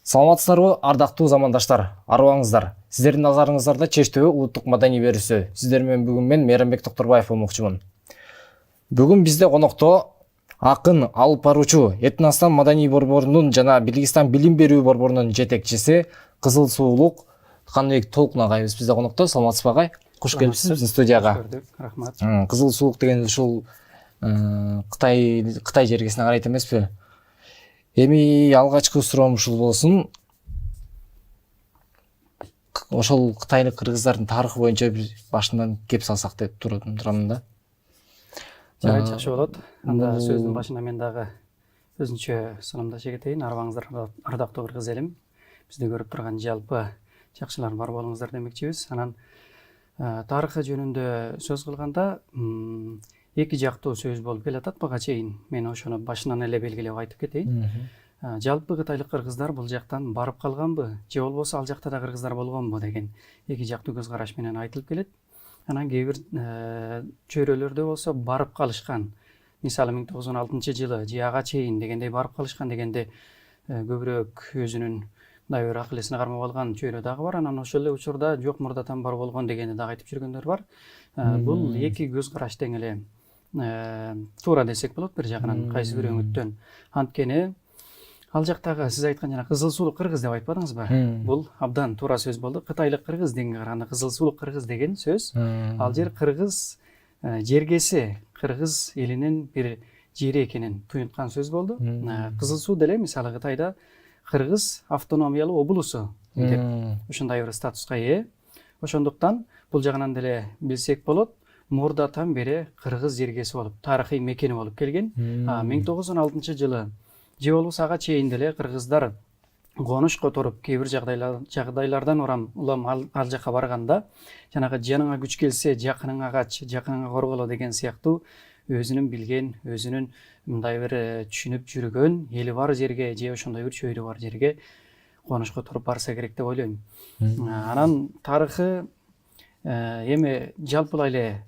Саламатсыздарбы, ардактуу замандаштар, арыбаңыздар. Сиздердин назарыңыздарда Чештөбө улуттук маданий берүүсү. Сиздер менен бүгүн мен Мейрамбек Токторбаев болмокчумун. Бүгүн бизде конокто акын, алып баруучу, Этностан маданий борборунун жана Белгистан билим берүү борборунун жетекчиси Кызыл Суулук Каныбек Толкун агайыбыз бизде конокто. Саламатсызбы агай? Куш келипсиз биздин студияга. Көрдүк, рахмат. Кызыл Суулук деген ушул Кытай жергесине карайт эмеспи? Эми алгачкы суроом ушул болсун. Ошол кытайлык кыргыздардын тарыхы боюнча бир башынан кеп салсак деп турамын да. Жакшы болот. Анда сөздүн башында мен дагы өзүнчө саламдашып кетейин. Арыбаңыздар, ардактуу кыргыз элим. Бизди көрүп турган жалпы жакшылар бар болуңуздар демекчибиз. Анан тарыхы жөнүндө сөз кылганда эки жактуу сөз болуп келатат буга чейин. Мен ошону башынан эле белгилеп айтып кетейин. Жалпы кытайлык кыргыздар бул жактан барып калганбы, же болбосо ал жакта да кыргыздар болгонбу деген эки жактуу көз караш менен айтылып келет. Анан кээ бир чөйрөлөрдө болсо барып калышкан. Мисалы 1916-жылы же ага чейин дегендей барып калышкан дегенде көбүрөөк өзүнүн мындай бир акыл эсине кармап алган чөйрө дагы бар. Анан ошол эле учурда жок мурдатан бар болгон дегенди дагы айтып жүргөндөр бар. Бул эки көз караш тең эле туура десек болот бир жагынан, кайсы бир өңүттөн. Анткени ал жактагы сиз айткан жана Кызыл Суулук кыргыз деп айтпадыңызбы? Бул абдан туура сөз болду. Кытайлык кыргыз дегенге караганда Кызыл Суулук кыргыз деген сөз ал жер кыргыз жергеси, кыргыз элинин бир жери экенин туюнткан сөз болду. Кызыл Суу деле мисалы Кытайда кыргыз автономиялуу облусу деп ушундай бир статуска ээ. Ошондуктан бул жагынан деле билсек болот. Мурдатан бери кыргыз жергеси болуп, тарыхый мекени болуп келген. 1916-жылы же болбосо ага чейин деле кыргыздар конуш которуп, кээ бир жагдайлардан улам ал жака барганда жанагы жаныңа күч келсе жакыныңа кач, жакыныңа корголо деген сыяктуу өзүнүн билген, өзүнүн мындай бир түшүнүп жүргөн эли бар жерге же ошондой бир чөйрө бар жерге конуш которуп барса керек деп ойлойм. Анан тарыхы эми жалпылай эле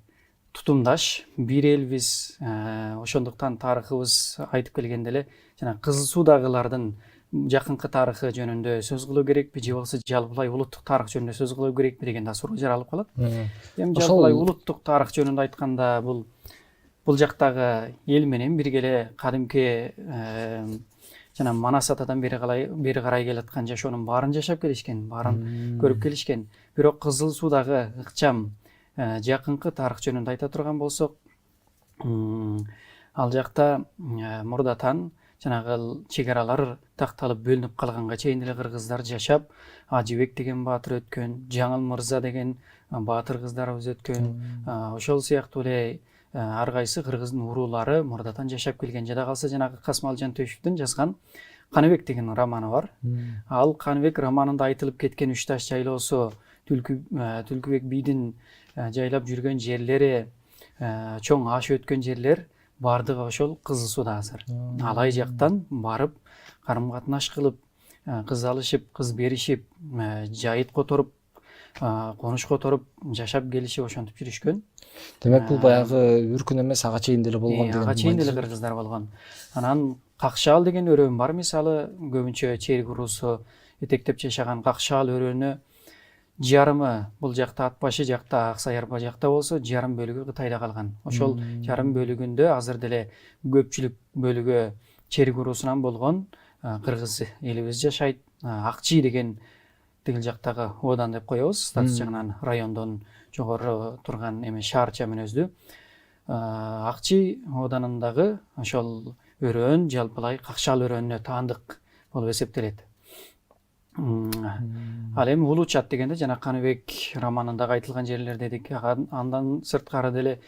тутумдаш, бир элбиз, ошондуктан тарыхыбыз айтып келгенде эле жана Кызыл Суудагылардын жакынкы тарыхы жөнүндө сөз кылуу керекпи, же болбосо жалпылай улуттук тарых жөнүндө сөз кылуу керекпи деген да суроо жаралып калат. Эми жалпылай улуттук тарых жөнүндө айтканда бул жактагы эл менен бирге эле кадимки жана Манас атадан бери карай келаткан жашоонун баарын жашап келишкен, баарын көрүп келишкен. Бирок Кызыл Суудагы ыкчам жакынкы тарых жөнүндө айта турган болсок, ал жакта мурдатан жанагы чек аралар такталып бөлүнүп калганга чейин эле кыргыздар жашап, Ажыбек деген баатыр өткөн, Жаңыл Мырза деген баатыр кыздарыбыз өткөн. Ошол сыяктуу эле ар кайсы кыргыздын уруулары мурдатан жашап келген. Жада калса жанагы Касымал Жантөшевдин жазган Каныбек деген романы бар. Ал Каныбек романында айтылып кеткен Үч таш жайлоосу, Түлкүбек бийдин жайлап жүргөн жерлери, чоң аш өткөн жерлер бардыгы ошол Кызыл Сууда азыр. Алай жактан барып, карым катнаш кылып, кыз алышып, кыз беришип, жайыт которуп, конуш которуп жашап келишип ошентип жүрүшкөн. Демек бул баягы үркүн эмес, ага чейин деле болгон деген. Ага чейин деле кыргыздар болгон. Анан Какшаал деген өрөөн бар, мисалы көбүнчө черик уруусу этектеп жашаган Какшаал өрөөнү жарымы бул жакта ат башы жакта, Аксай Арба жакта болсо, жарым бөлүгү Кытайда калган. Ошол жарым бөлүгүндө азыр деле көпчүлүк бөлүгү черик уруусунан болгон кыргыз элибиз жашайт. Акчи деген тигил жактагы оодан деп коебуз, статус жагынан райондон жогору турган эме шаарча мүнөздүү. Акчи ооданындагы ошол өрөөн жалпылай Какшаал өрөөнүнө таандык болуп эсептелет. Ал эми Улуучат дегенде жана Каныбек романындагы айтылган жерлер дедик. Андан сырткары деле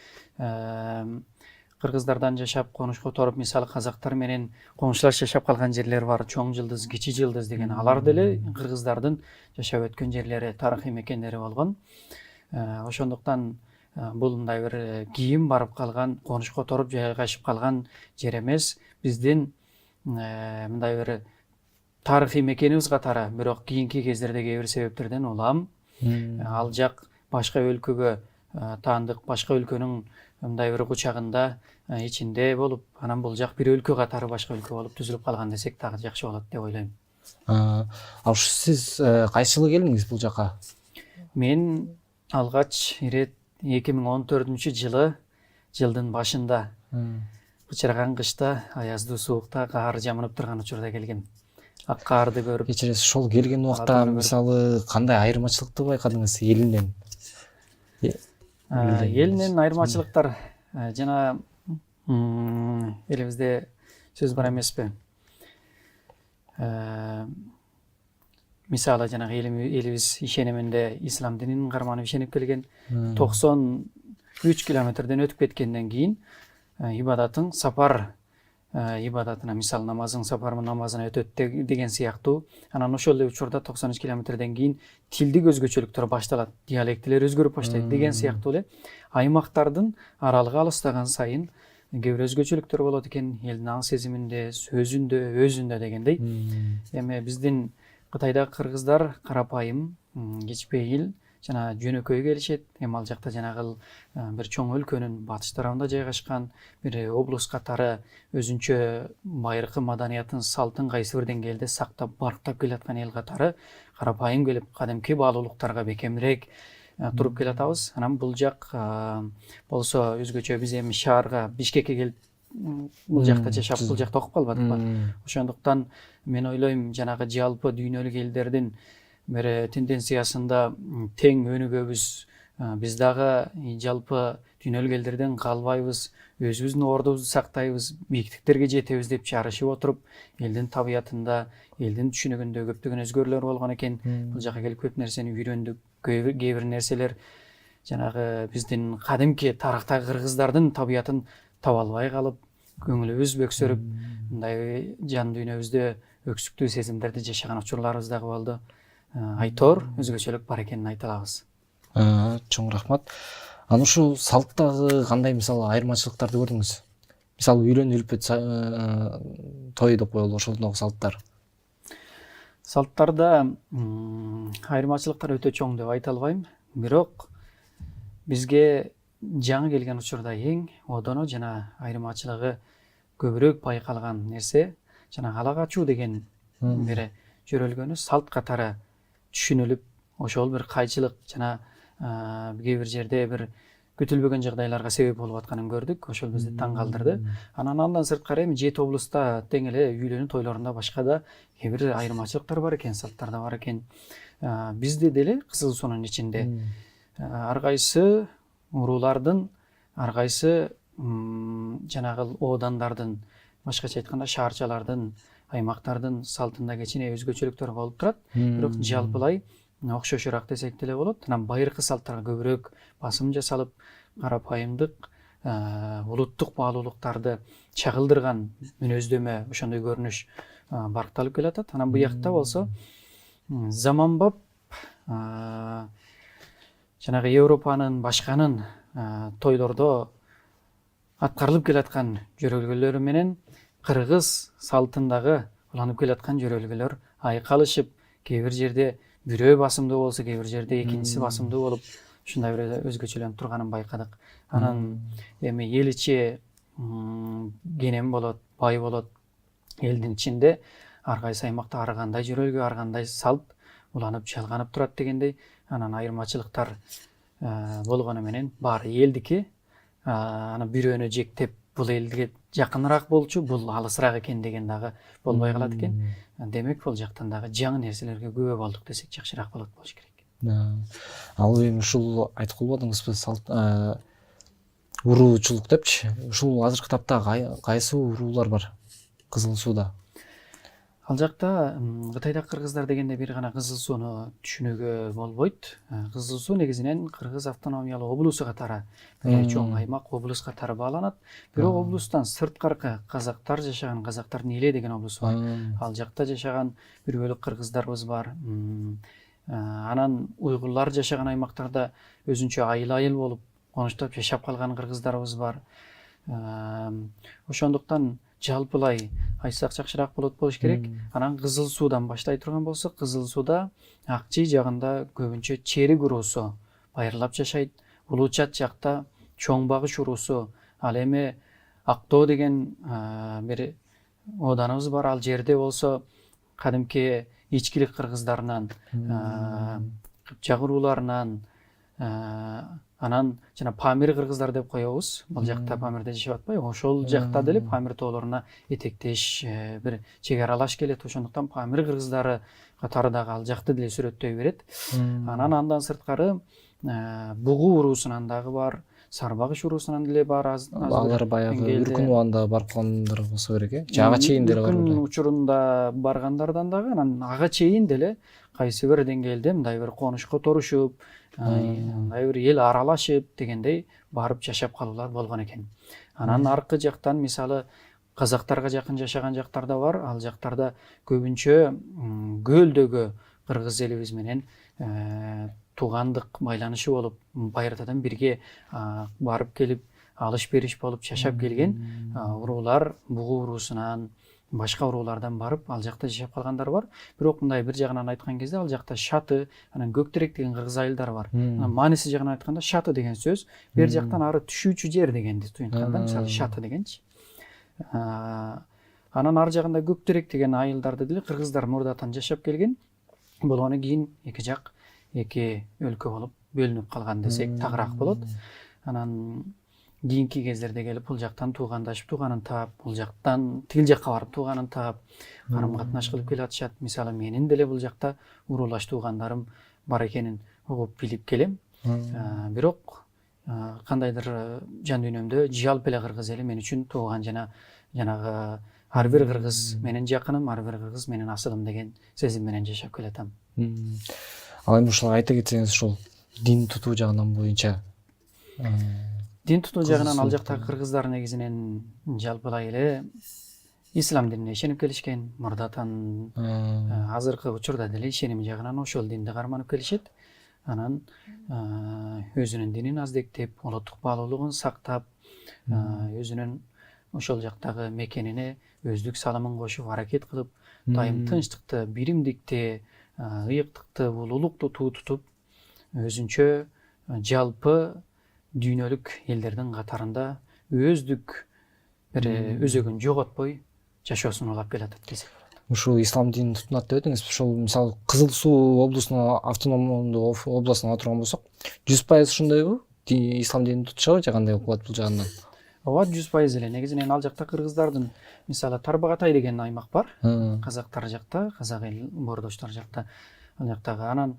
кыргыздардан жашап конуш которуп, мисалы казактар менен комшулаш жашап калган жерлер бар. Чоң Жылдыз, Кичи Жылдыз деген. Алар деле кыргыздардын жашап өткөн жерлери, тарыхый мекендери болгон. Ошондуктан бул мындай бир кийин барып калган, конуш которуп жайгашып калган жер эмес. Биздин мындай бир тарыхый мекенибиз катары, бирок кийинки кездерде кээ бир себептерден улам ал жак башка өлкөгө таандык, башка өлкөнүн мындай бир кучагында ичинде болуп, анан бул жак бир өлкө катары башка өлкө болуп түзүлүп калган десек дагы жакшы болот деп ойлойм. Ал ушу сиз кайсы жылы келдиңиз бул жака? Мен алгач ирет 2014 жылдын башында бычыраган кышта, аяздуу суукта, каар жамынып турган учурда келгем. Ак каарды көрүп, Кечиресиз, ошол келген убакта Алатууну көрүп. мисалы кандай айырмачылыкты байкадыңыз элинен? элинен айырмачылыктар жана элибизде сөз бар эмеспи? Мисалы жанагы элибиз ишениминде ислам дининин карманып ишенип келген, 93 километрден өтүп кеткенден кийин ибадатың сапар ибадатына, мисалы намазың сапар намазына өтөт деген сыяктуу. Анан ошол эле учурда 93 километрден кийин тилдик өзгөчөлүктөр башталат, диалектилер өзгөрүп баштайт деген сыяктуу эле аймактардын аралыгы алыстаган сайын кээ бир өзгөчөлүктөр болот экен, элдин аң сезиминде, сөзүндө, өзүндө дегендей. Эми биздин Кытайдагы кыргыздар карапайым, кичпейил жана жөнөкөй келишет. Эми ал жакта жанагы бир чоң өлкөнүн батыш тарабында жайгашкан бир облус катары өзүнчө байыркы маданиятын, салтын кайсы бир деңгээлде сактап, барктап келаткан эл катары карапайым келип, кадимки баалуулуктарга бекемирээк туруп келатабыз. Анан бул жак болсо өзгөчө, биз эми шаарга, Бишкекке келип бул жакта жашап, бул жакта окуп калбадыкпы. Ошондуктан мен ойлойм, жанагы жалпы дүйнөлүк элдердин бир тенденциясында тең өнүгөбүз. Биз дагы жалпы дүйнөлүк элдерден калбайбыз, өзүбүздүн ордубузду сактайбыз, бийиктиктерге жетебиз деп чарышып отуруп, элдин табиятында, элдин түшүнүгүндө көптөгөн өзгөрүүлөр болгон экен. Бул жака келип көп нерсени үйрөндүк. Кээ бир нерселер жанагы биздин кадимки тарыхтагы кыргыздардын табиятын таба албай калып, көңүлүбүз бөксөрүп, мындай жан дүйнөбүздө өксүктүү сезимдерди жашаган учурларыбыз дагы болду. Айтор өзгөчөлүк бар экенин айта алабыз. Чоң рахмат. Анан ушул салттагы кандай мисалы айырмачылыктарды көрдүңүз? Мисалы үйлөн үлпөт той деп коелу, ошолдогу салттар. Салттарда айырмачылыктар өтө чоң деп айта албайм, бирок бизге жаңы келген учурда эң одоно жана айырмачылыгы көбүрөөк байкалган нерсе жана ала качуу деген бир жөрөлгөнү салт катары түшүнүлүп, ошол бир кайчылык жана кээ бир жерде бир күтүлбөгөн жагдайларга себеп болуп атканын көрдүк. Ошол бизди таң калтырды. Анан андан сырткары эми жети облуста тең эле үйлөнүү тойлорунда башка да кээ бир айырмачылыктар бар экен, салттар да бар экен. Бизде деле Кызыл Суунун ичинде ар кайсы уруулардын, ар кайсы жанагы оодандардын, башкача айтканда шаарчалардын, аймактардын салтында кичине өзгөчөлүктөр болуп турат. Бирок жалпылай окшошураак десек деле болот. Анан байыркы салттарга көбүрөөк басым жасалып, карапайымдык, улуттук баалуулуктарды чагылдырган мүнөздөмө, ошондой көрүнүш баркталып келатат. Анан буякта болсо заманбап жанагы Европанын, башканын тойлордо аткарылып келаткан жөрөлгөлөрү менен кыргыз салтындагы уланып келаткан жөрөлгөлөр айкалышып, кээ бир жерде бирөө басымдуу болсо, кээ бир жерде экинчиси басымдуу болуп, ушундай бир өзгөчөлөнүп турганын байкадык. Анан эми эл ичи кенен болот, бай болот. Элдин ичинде ар кайсы аймакта ар кандай жөрөлгө, ар кандай салт уланып, жалганып турат дегендей. Анан айырмачылыктар болгону менен баары элдики. Анан бирөөнү жектеп, бул элге жакыныраак болчу, бул алысыраак экен деген дагы болбой калат экен. Демек, бул жактан дагы жаңы нерселерге күбө болдук десек жакшыраак болот болуш керек. Ал эми ушул айтып калбадыңызбы, салт уруучулук депчи. Ушул азыркы тапта кайсы уруулар бар Кызыл Сууда? Ал жакта Кытайдагы кыргыздар дегенде бир гана Кызыл Сууну түшүнүүгө болбойт. Кызыл Суу негизинен Кыргыз автономиялык облусу катары, бир чоң аймак, облус катары бааланат. Бирок облустан сырткаркы казактар жашаган, казактардын Иле деген облусу бар. Ал жакта жашаган бир бөлүк кыргыздарыбыз бар. Анан уйгурлар жашаган аймактарда өзүнчө айыл болуп конуштап жашап калган кыргыздарыбыз бар. Ошондуктан жалпылай айтсак жакшыраак болот болуш керек. Анан Кызыл Суудан баштай турган болсок, Кызыл Сууда Акчий жагында көбүнчө Черик уруусу байырлап жашайт. Улуучат жакта Чоң Багыш уруусу, ал эми Актоо деген бир ооданыбыз бар. Ал жерде болсо кадимки ичкилик кыргыздарынан, кыпчак урууларынан, анан жана Памир кыргыздар деп коебуз. Бул жакта Памирде жашап атпайбы? Ошол жакта деле Памир тоолоруна этектеш бир чек аралаш келет. Ошондуктан Памир кыргыздары катары дагы ал жакты деле сүрөттөй берет. Анан андан сырткары Бугу уруусунан дагы бар, Сарбагыш уруусунан деле бар. Алар баягы Үркүн убагында барып калгандар болсо керек э? Ага чейин деле бар. Үркүн учурунда баргандардан дагы анан ага чейин деле кайсы бир деңгээлде мындай бир конуш которушуп, мындай бир эл аралашып дегендей барып жашап калуулар болгон экен. Анан аркы жактан мисалы казактарга жакын жашаган жактар да бар. Ал жактарда көбүнчө көлдөгү кыргыз элибиз менен туугандык байланышы болуп, байыртадан бирге барып келип, алыш бериш болуп жашап келген уруулар Бугу уруусунан, башка уруулардан барып, ал жакта жашап калгандар бар. Бирок мындай бир жагынан айткан кезде ал жакта Шаты, анан Көктерек деген кыргыз айылдар бар. Мааниси жагынан айтканда Шаты деген сөз бер жактан ары түшүүчү жер дегенди туюнтканда, мисалы Шаты дегенчи. Анан ар жагында Көктерек деген айылдарды деле кыргыздар мурдатан жашап келген. Болгону кийин эки жак эки өлкө болуп бөлүнүп калган десек тагыраак болот. Анан кийинки кездерде келип бул жактан туугандашып, тууганын таап, бул жактан тигил жакка барып тууганын таап, карым катнаш кылып келатышат. Мисалы менин деле бул жакта уруулаш туугандарым бар экенин угуп билип келем. Бирок кандайдыр жан дүйнөмдө жалпы эле кыргыз эли мен үчүн тууган жана жанагы ар бир кыргыз менин жакыным, ар бир кыргыз менин асылым деген сезим менен жашап келатам. Ал эми ушул айта кетсеңиз ушул дин тутуу жагынан боюнча. Дин тутуу жагынан ал жактагы кыргыздар негизинен жалпылай эле ислам динине ишенип келишкен. Мурдатан азыркы учурда деле ишеним жагынан ошол динди карманып келишет. Анан өзүнүн динин аздектеп, улуттук баалуулугун сактап, өзүнүн ошол жактагы мекенине өздүк салымын кошуп, аракет кылып, дайым тынчтыкты, биримдикти, ыйыктыкты, улуулукту туу тутуп, өзүнчө жалпы дүйнөлүк элдердин катарында өздүк бир өзөгүн жоготпой жашоосун улап келатат десек. Ушул ислам динин тутунат деп өтүңүз. Ушул мисалы Кызыл Суу облусуна автономдуу областына алып турган болсок, 100% ушундайбы? Ислам динин тутушабы же кандай болот бул жагынан? Ооба, 100% эле. Негизинен ал жакта кыргыздардын мисалы Тарбагатай деген аймак бар. Казактар жакта, казак эл боордоштор жакта, ал жактагы. Анан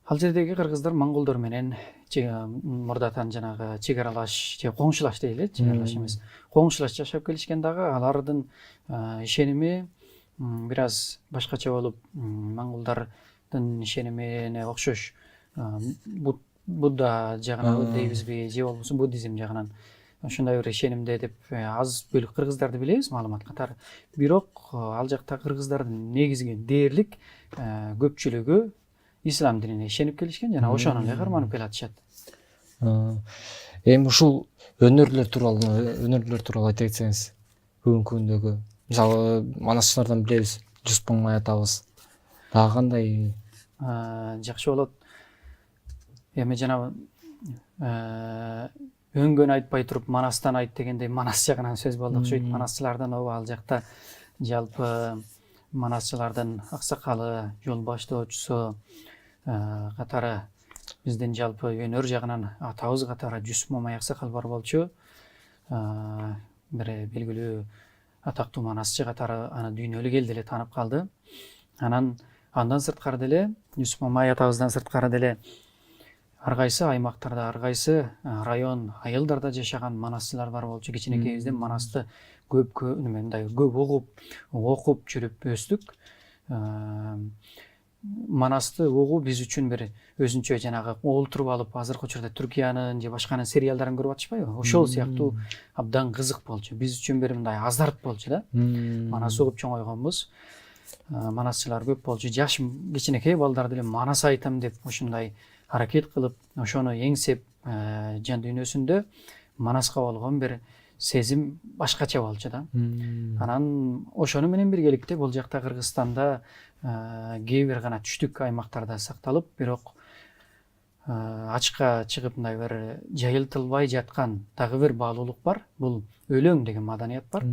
ал жердеги кыргыздар монголдор менен мурдатан жанагы чек аралаш же коңшулаш дейли, чек аралаш эмес. Коңшулаш жашап келишкен дагы алардын ишеними бир аз башкача болуп, монголдордун ишенимине окшош Будда жагынан дейбизби, же болбосо буддизм жагынан ошондой бир ишенимде деп аз бөлүк кыргыздарды билебиз маалымат катары. Бирок ал жакта кыргыздардын негизги дээрлик көпчүлүгү ислам динине ишенип келишкен жана ошону эле карманып келатышат. Эми ушул өнөрлөр тууралуу айта кетсеңиз, бүгүнкү күндөгү мисалы манасчылардан билебиз, Жуспаңмай атабыз. Дагы кандай? Жакшы болот. Эми жана өңгөн айтпай туруп Манастан айт дегендей Манас жагынан сөз болду окшойт. Манасчылардан ооба ал жакта жалпы манасчылардын аксакалы, жол баштоочусу катары биздин жалпы өнөр жагынан атабыз катары Жусупмамай аксакал бар болчу. Бир белгилүү атактуу манасчы катары аны дүйнөлүк эл деле таанып калды. Анан андан сырткары деле Жусупмамай атабыздан сырткары деле ар кайсы аймактарда, ар кайсы район, айылдарда жашаган манасчылар бар болчу. Кичинекейибизден манасты көп окуп жүрүп өстүк. Манасты угуу биз үчүн бир өзүнчө жанагы олтуруп алып, азыркы учурда Түркиянын же башканын сериалдарын көрүп атышпайбы? Ошол сыяктуу абдан кызык болчу. Биз үчүн бир мындай азарт болчу да. Манас угуп чоңойгонбуз. Манасчылар көп болчу. Жаш кичинекей балдар деле манас айтам деп ушундай аракет кылып, ошону эңсеп, жан дүйнөсүндө манаска болгон бир сезим башкача болчу да. Анан ошону менен биргеликте бул жакта Кыргызстанда кээ бир гана түштүк аймактарда сакталып, бирок ачка чыгып мындай бир жайылтылбай жаткан дагы бир баалуулук бар. Бул өлөң деген маданият бар.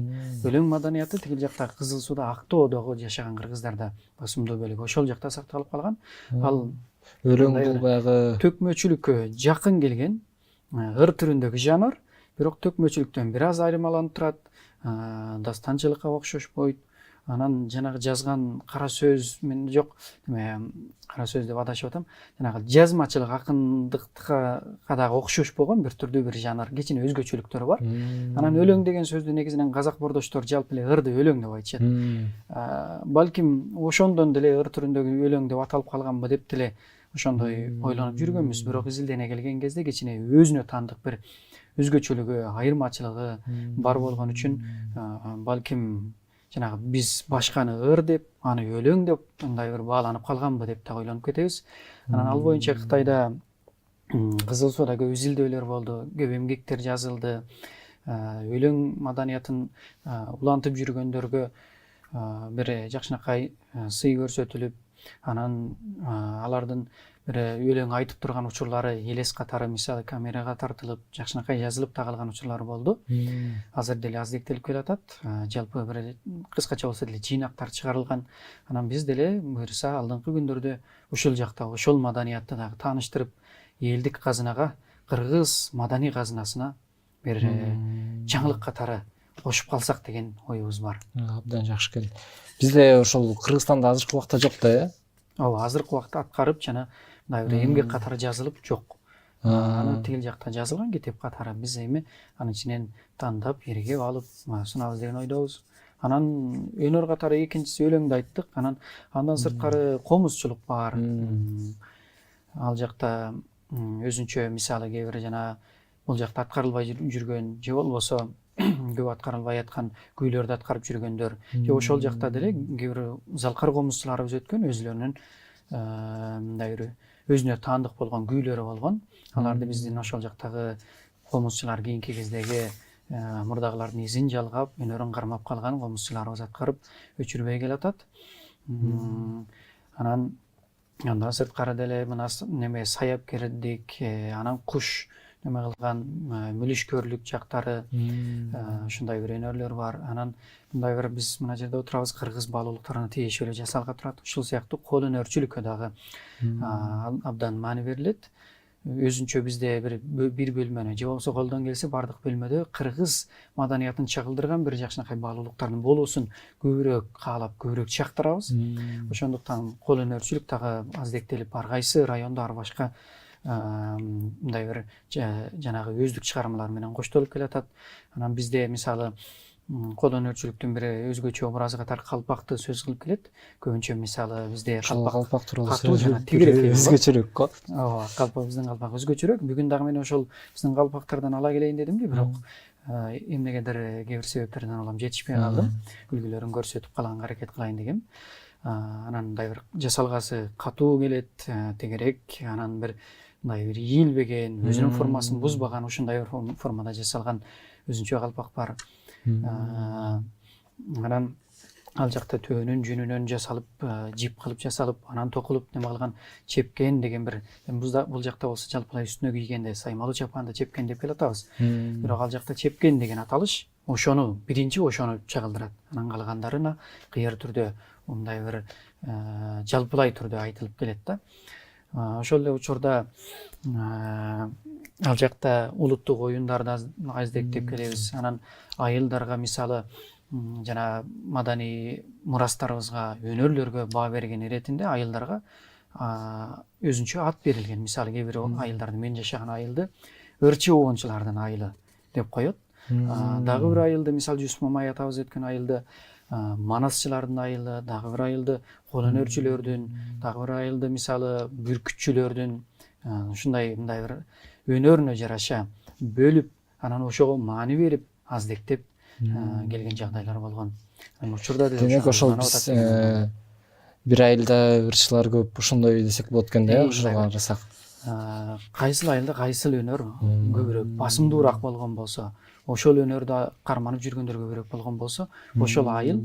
Өлөң маданияты тигил жакта Кызыл Сууда Актоодогу жашаган кыргыздарда басымдуу бөлүгү ошол жакта сакталып калган. Ал Өлөң бул баягы төкмөчүлүккө жакын келген ыр түрүндөгү жанр, бирок төкмөчүлүктөн бир аз айырмаланып турат. Дастанчылыкка окшошпойт. Анан жанагы жазган кара сөз мен жок, кара сөз деп адашып атам. Жанагы жазмачылык акындыкка дагы окшошпогон бир түрдүү бир жанр, кичине өзгөчөлүктөрү бар. Анан өлөң деген сөздү негизинен казак бордоштор жалпы эле ырды өлөң деп айтышат. Балким ошондон деле ыр түрүндөгү өлөң деп аталып калганбы деп деле ошондой ойлонуп жүргөнбүз. Бирок изилдене келген кезде кичине өзүнө таандык бир өзгөчөлүгү, айырмачылыгы бар болгон үчүн балким жанагы биз башканы ыр деп, аны өлөң деп мындай бир бааланып калганбы деп да ойлонуп кетебиз. Анан ал боюнча Кытайда Кызыл Сууда көп изилдөөлөр болду, көп эмгектер жазылды. Өлөң маданиятын улантып жүргөндөргө бир жакшынакай сый көрсөтүлүп, анан алардын бир өлөң айтып турган учурлары элес катары мисалы камерага тартылып, жакшынакай жазылып тагылган учурлар болду. Азыр деле аздектелип келатат. Жалпы бир кыскача болсо деле жыйнактар чыгарылган. Анан биз деле буюрса алдыңкы күндөрдө ушул жакта ошол маданиятты дагы тааныштырып, элдик казынага, кыргыз маданий казынасына бир жаңылык катары кошуп калсак деген оюбуз бар. Абдан жакшы келди. Бизде ошол Кыргызстанда азыркы убакта жок да, э? Ооба, азыркы убакта аткарып жана мындай бир эмгек катары жазылып жок. Аны тигил жакта жазылган китеп катары, биз эми анын ичинен тандап, эргеп алып сунабыз деген ойдобуз. Анан өнөр катары экинчиси өлөңдү айттык. Андан сырткары комузчулук бар. Ал жакта өзүнчө мисалы кээ бир жана бул жакта аткарылбай жүргөн же болбосо көп аткарылбай аткан күүлөрдү аткарып жүргөндөр же ошол жакта деле кээ бир залкар комузчуларыбыз өткөн, өзүлөрүнүн мындай бир өзүнө таандык болгон күүлөрү болгон. Аларды биздин ошол жактагы комузчулар кийинки кездеги мурдагылардын изин жалгап, өнөрүн кармап калган комузчуларыбыз аткарып өчүрбөй келатат. Анан андан сырткары деле мына саяпкердик, анан куш неме кылган мүлүшкөрлүк жактары, ушундай бир өнөрлөр бар. Анан мындай бир биз мына жерде отурабыз, кыргыз баалуулуктарына тиешелүү эле жасалга турат. Ушул сыяктуу кол өнөрчүлүккө дагы абдан маани берилет. Өзүнчө бизде бир бөлмөнү же болбосо колдон келсе бардык бөлмөдө кыргыз маданиятын чагылдырган бир жакшынакай баалуулуктардын болуусун көбүрөөк каалап, көбүрөөк чактырабыз. Ошондуктан кол өнөрчүлүк дагы аздектелип, ар кайсы райондо ар башка мындай бир жанагы өздүк чыгармалар менен коштолуп келатат. Анан бизде мисалы кол өнөрчүлүктүн бир өзгөчө образы катары калпакты сөз кылып келет. Көбүнчө мисалы бизде калпак тууралуу катуу жана тигирек өзгөчөрөөк го. Ооба, биздин калпак өзгөчөрөөк. Бүгүн дагы мен ошол биздин калпактардан ала келейин дедимди, бирок эмнегедир кээ бир себептерден улам жетишпей калдым. Үлгүлөрүн көрсөтүп калганга аракет кылайын дегем. Анан мындай бир жасалгасы катуу келет, тегерек, анан бир мындай бир ийилбеген, өзүнүн формасын бузбаган ушундай бир формада жасалган өзүнчө калпак бар. Анан ал жакта төөнүн жүнүнөн жасалып, жип кылып жасалып, анан токулуп неме кылган чепкен деген бир, бул жакта болсо жалпылай үстүнө кийгенде саймалуу чапанды чепкен деп келатабыз. Бирок ал жакта чепкен деген аталыш биринчи ошону чагылдырат. Анан калгандарына кыйыр түрдө мындай бир жалпылай түрдө айтылып келет да. Ошол эле учурда ал жакта улуттук оюндарды аздектеп келебиз. Анан айылдарга мисалы жана маданий мурастарыбызга, өнөрлөргө баа берген иретинде айылдарга өзүнчө ат берилген. Мисалы кээ бир айылдарды, мен жашаган айылды ырчы обончулардын айылы деп коет. Дагы бир айылды, мисалы Жусуп Мамай атабыз өткөн айылды манасчылардын айылы, дагы бир айылды кол өнөрчүлөрдүн, дагы бир айылды мисалы бүркүтчүлөрдүн ушундай мындай бир өнөрүнө жараша бөлүп, анан ошого маани берип, аздектеп келген жагдайлар болгон. Учурда демек ошол бир айылда ырчылар көп, ошондой десек болот экен да, ошого карасак. кайсыл айылда кайсыл өнөр көбүрөөк басымдуураак болгон болсо, ошол өнөрдө карманып жүргөндөр көбүрөөк болгон болсо, ошол айыл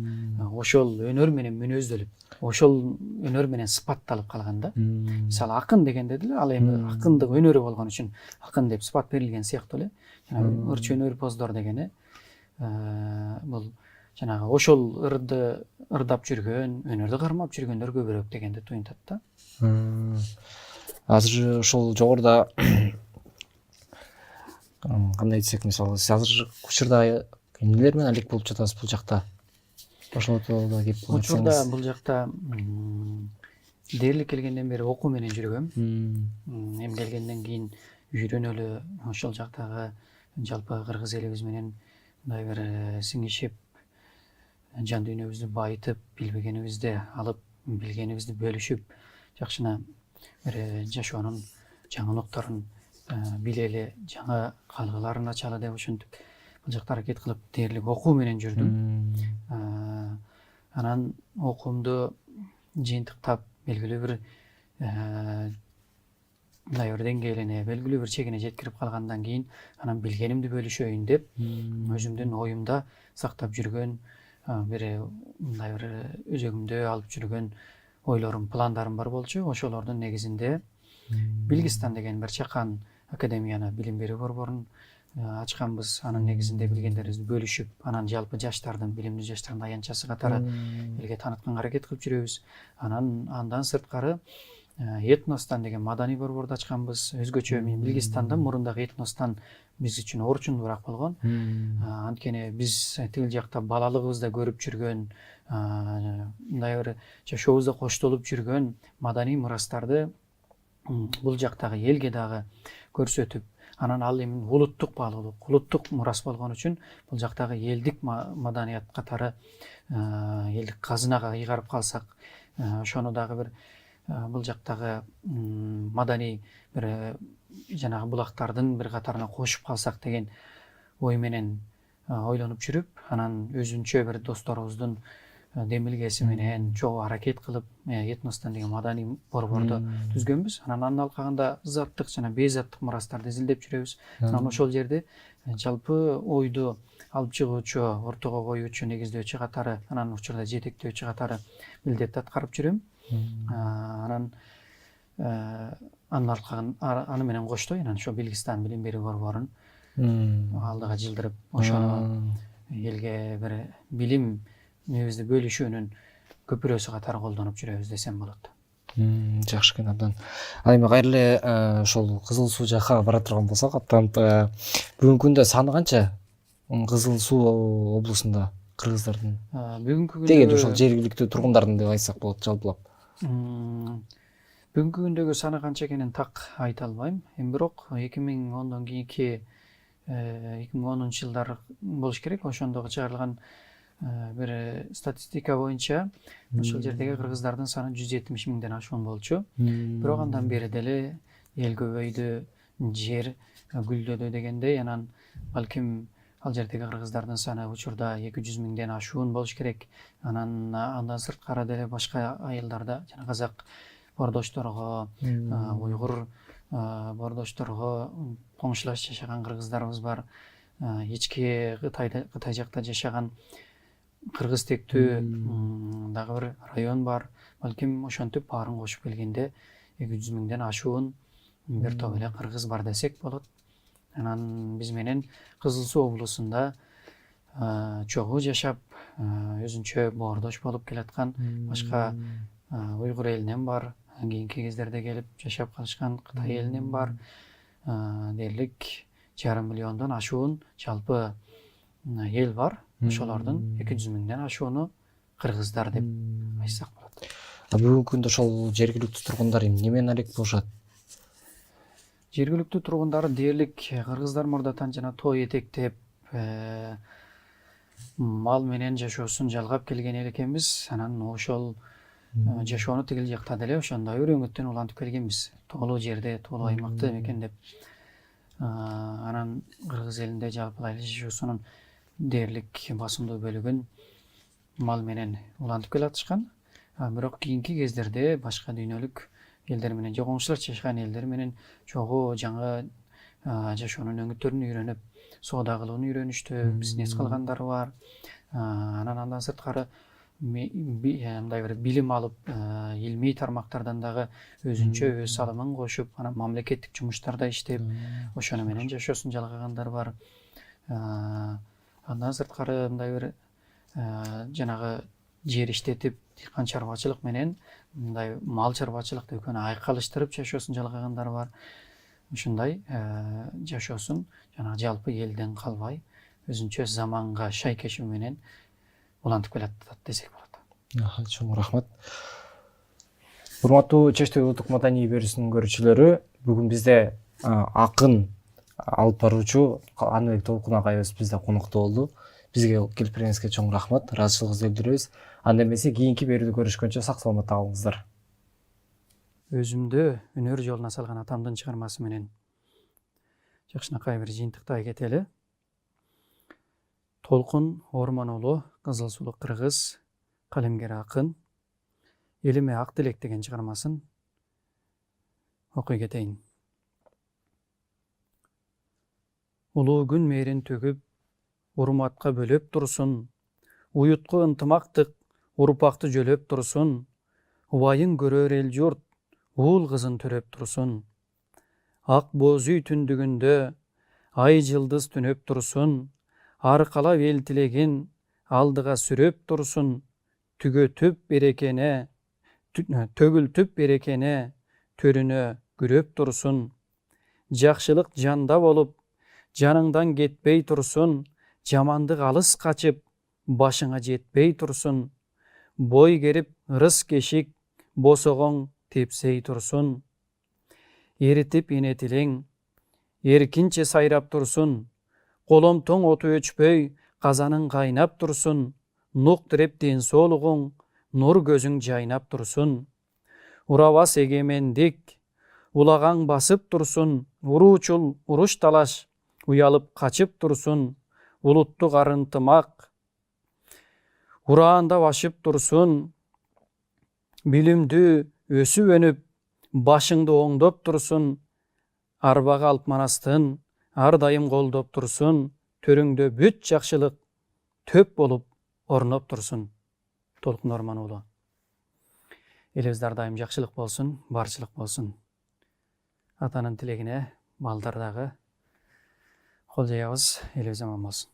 ошол өнөр менен мүнөздөлүп, ошол өнөр менен сыпатталып калган да. Мисалы акын дегенде деле ал эми акындык өнөрү болгон үчүн акын деп сыпат берилген сыяктуу эле. Жана ырчы өнөр боздор дегени бул жанагы ошол ырды ырдап жүргөн, өнөрдү кармап жүргөндөр көбүрөөк дегенди туюнтат да. Азыр ошол жогоруда кандай десек, мисалы сиз азыр учурда эмнелер менен алек болуп жатасыз бул жакта? Ошолорду кеп Учурда бул жакта дээрлик келгенден бери окуу менен жүргөм. Эмделгенден кийин үйрөнөлү ошол жактагы жалпы кыргыз элибиз менен мындай бир сиңишип, жан дүйнөбүздү байытып, билбегенибизди алып, билгенибизди бөлүшүп, жакшына бир жашоонун жаңылыктарын билели, жаңы калгыларын ачалы деп ошентип бул жакта аракет кылып дээрлик окуу менен жүрдүм. Анан окуумду жыйынтыктап белгилүү бир мындай бир деңгээлине, белгилүү бир чегине жеткирип калгандан кийин анан билгенимди бөлүшөйүн деп өзүмдүн оюмда сактап жүргөн бир мындай бир өзөгүмдө алып жүргөн ойлорум, пландарым бар болчу. Ошолордун негизинде Билгистан деген бир чакан академияны, билим берүү борборун ачканбыз. Анын негизинде билгендерибизди бөлүшүп, анан жалпы жаштардын, билимдүү жаштардын аянтчасы катары элге таанытканга аракет кылып жүрөбүз. Андан сырткары этностан деген маданий борборду ачканбыз. Өзгөчө мен Билгистанда мурундагы этностан биз үчүн орчундуураак болгон. Анткени биз тил жакта балалыгыбызда көрүп жүргөн, мындай бир жашообузда коштолуп жүргөн маданий мурастарды бул жактагы элге дагы көрсөтүп, анан ал эми улуттук баалуулук, улуттук мурас болгон үчүн бул жактагы элдик маданият катары элдик казынага ыйгарып калсак, ошону дагы бир бул жактагы маданий бир жанагы булактардын бир катарына кошуп калсак деген ой менен ойлонуп жүрүп, анан өзүнчө бир досторубуздун демилгеси менен чогуу аракет кылып этностан деген маданий борборду түзгөнбүз. Анын алкагында заттык жана бейзаттык мурастарды изилдеп жүрөбүз. Анан ошол жерде жалпы ойду алып чыгуучу, ортого коюучу, негиздөөчү катары, анан учурда жетектөөчү катары милдетти аткарып жүрөм. Анан анын алкагын аны менен коштой, анан ошо Билгистан билим берүү борборун алдыга жылдырып, ошону элге бир билимибизди бөлүшүүнүн көпүрөсү катары колдонуп жүрөбүз десем болот. Жакшы экен абдан. Ал эми кайра эле ошол Кызыл Суу жакка бара турган болсок, аттанып бүгүнкү күндө саны канча Кызыл Суу облусунда кыргыздардын? Бүгүнкү күндө деген ошол жергиликтүү тургундардын деп айтсак болот жалпылап. Бүгүнкү күндөгү саны канча экенин так айта албайм. Эми бирок 2010дон кийинки 2010 жылдар болуш керек. Ошондо чыгарылган бир статистика боюнча ошол жердеги кыргыздардын саны 170 миңден ашуун болчу. Бирок андан бери деле эл көбөйдү, жер гүлдөдү дегендей, анан балким ал жердеги кыргыздардын саны учурда 200 миңден ашуун болуш керек. Андан сырткары деле башка айылдарда жана казак бордошторго, уйгур бордошторго коңшулаш жашаган кыргыздарыбыз бар. Ички Кытай жакта жашаган кыргыз тектүү дагы бир район бар. Балким ошентип баарын кошуп келгенде 200 миңден ашуун бир топ эле кыргыз бар десек болот. Анан биз менен Кызыл Суу облусунда чогуу жашап, өзүнчө боордош болуп келаткан башка уйгур элинен бар, кийинки кездерде келип жашап калышкан Кытай элинен бар. Дээрлик 1,5 миллиондон ашуун жалпы эл бар. Ошолордун 200 миңден ашууну кыргыздар деп айтсак болот. Бүгүнкү күндө ошол жергиликтүү тургундар эмне менен алек болушат? Жергиликтүү тургундары дээрлик кыргыздар мурдатан жана той этектеп, мал менен жашоосун жалгап келген эл экенбиз. Анан ошол жашоону тигил жакта деле ошондой бир өңүттөн улантып келгенбиз. Тоолуу жерде, тоолуу аймакты мекендеп. Анан кыргыз элинде жалпылай жашоосунун дээрлик басымдуу бөлүгүн мал менен улантып келатышкан. Бирок кийинки кездерде башка дүйнөлүк элдер менен же коңшулар чачкан элдер менен чогуу жаңы жашоонун өңүттөрүн үйрөнүп соода кылууну үйрөнүштү, бизнес кылгандар бар. Андан сырткары мындай бир билим алып, илмий тармактардан дагы өзүнчө өз салымын кошуп, анан мамлекеттик жумуштарда иштеп, ошону менен жашоосун жалгагандар бар. Андан сырткары мындай бир жанагы жер иштетип, дыйкан чарбачылык менен мындай мал чарбачылыкты экөөнү айкалыштырып жашоосун жалгагандар бар. Ушундай жашоосун жанагы жалпы элден калбай, өзүнчө заманга шайкешүү менен улантып келатат десек болот. Чоң рахмат. Урматтуу Чечтөө улуттук маданий берүүсүнүн көрүүчүлөрү, бүгүн бизде акын алып баруучу Аныбек Толкун агайыбыз бизде конокто болду. Бизге келип бергениңизге чоң рахмат, ыраазычылыгыбызды билдиребиз. Анда эмесе кийинки берүүдө көрүшкөнчө сак саламатта калыңыздар. Өзүмдү өнөр жолуна салган атамдын чыгармасы менен жакшынакай бир жыйынтыктай кетели. Толкун Орман уулу, Кызыл Сулуу кыргыз, калемгер акын, Элиме ак тилек деген чыгармасын окуй кетейин. Улуу күн мээрин төгүп, урматка бөлөп турсун, уютку ынтымактык урпакты жөлөп турсун, убайын көрөр эл журт, уул кызын төрөп турсун. Ак боз үй түндүгүндө ай жылдыз түнөп турсун, аркалап эл тилегин алдыга сүрөп турсун, төгүлтүп берекене төрүнө күрөп турсун. Жакшылык жанда болуп, жаныңдан кетпей турсун, жамандык алыс качып, башыңа жетпей турсун. Бой керип ырыс кешик, босогоң тепсей турсун. Эритип эне тилең, эркинче сайрап турсун. Коломтоң оту өчпөй, казаның кайнап турсун. Нук тиреп ден соолугуң, нур көзүң жайнап турсун. Урабас эгемендик, улагаң басып турсун. Уруучул уруш талаш, уялып качып турсун. Улуттук арынтымак, ураанда башып турсун. Билимдүү өсүп өнүп, башыңды оңдоп турсун. Арбага алып манастын, ар дайым колдоп турсун. Төрүңдө бүт жакшылык төп болуп орноп турсун. Толкун Орман уулу. Элибизде ар дайым жакшылык болсун, барчылык болсун. Атанын тилегине балдар дагы кол жаябыз, элибиз аман болсун.